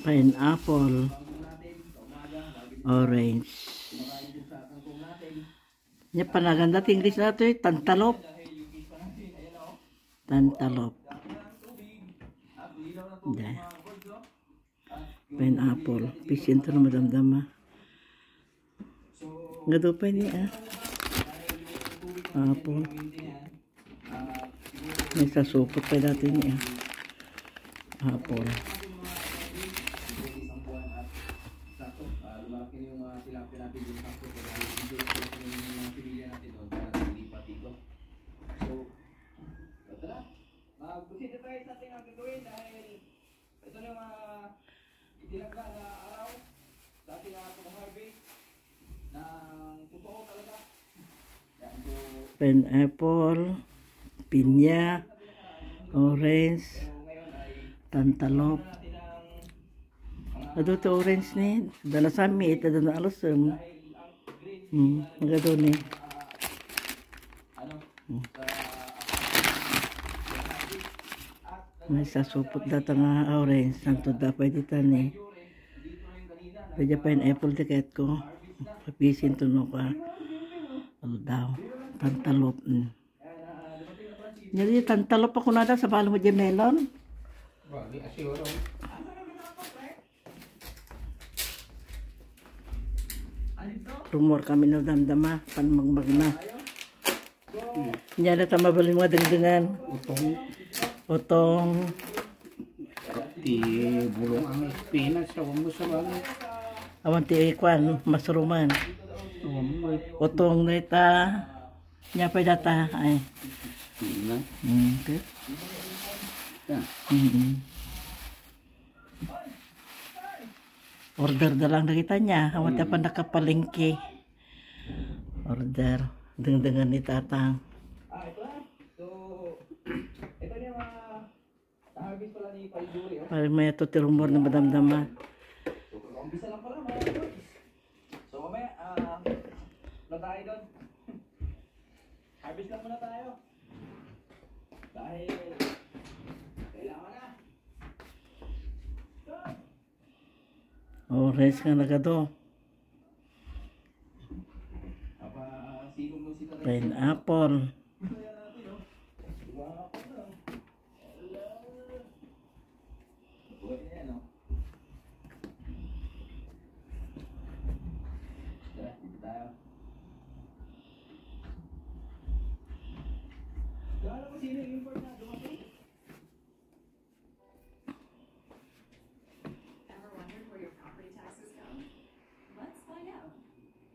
pineapple, orange. Nya panaganda English na ito eh, tantalop. Tantalop. Pineapple. Pisin ito na madamdama. Gado pa niya. Apple. May sasupot pa dati niya. Apple. Busita tayo sa ating gagawin dahil ito na yung itilagda na araw sa ating pag-harvest ng totoo talaga. Pineapple, pinya, orange, tantalop. Ado to orange ni, dala sami ito dala alusem. Gado ni. May sasupot data nga orange, santo dapat dito ni. Kaya pineapple tiket ko. Papisin to no ka. Ano daw, tantalop. Jadi tantalop ako na sa balo mo di melon. Rumor kami na damdama, panmagmag na. Nyala ta mabali mga dengdengan. Otong di bulong ang Pinas sa wamo sa bali. Awan ti kwan masruman. Otong neta nya pa data ay. Okay. Order na lang nakita niya. Awan ti pa nakapalengke. Order dengdengan ni tatang. Parang may ito rumor na madamdama. Umpisa lang pala mga idol. So mamaya, na tayo doon. Harvest lang muna tayo. Dahil kailangan na. Orange nga nagado. Pineapple. Ever wondered where your property taxes go? Let's find out.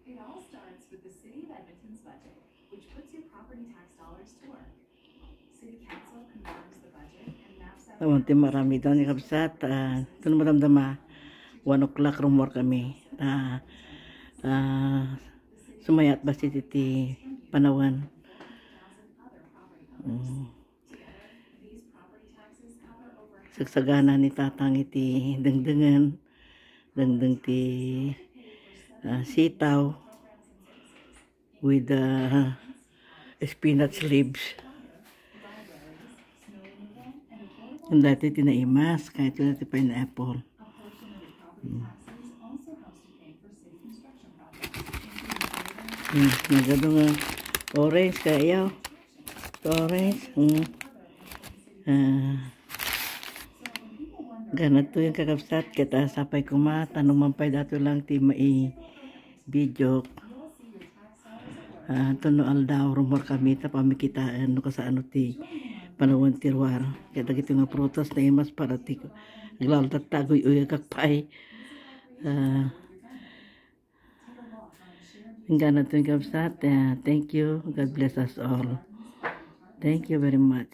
It all starts with the City of Edmonton's budget, which puts your property tax dollars to work. City Council confirms the budget and maps out... Awanti marami daw ni Kabsat. Ito na madamdama. 1 o'clock rumor kami. Sumayat ba si Titi Panawan? Sagsagana ni tatang iti dengdengan. Dengdeng ti sitaw with spinach leaves. Yung dati tinaimas, kahit yung dati pineapple. Nagado nga orange kaya orange. Ganito yung kakabsat kita sapay kuma tanong mampay dato lang ti mai video. Tuno aldaw rumor kami ta pamikitaan no sa ano ti panawan tirwar. Kaya dagiti nga prutas na imas para ti naglalo tatagoy uy kakpay. Ganito yung kakabsat. Thank you. God bless us all. Thank you very much.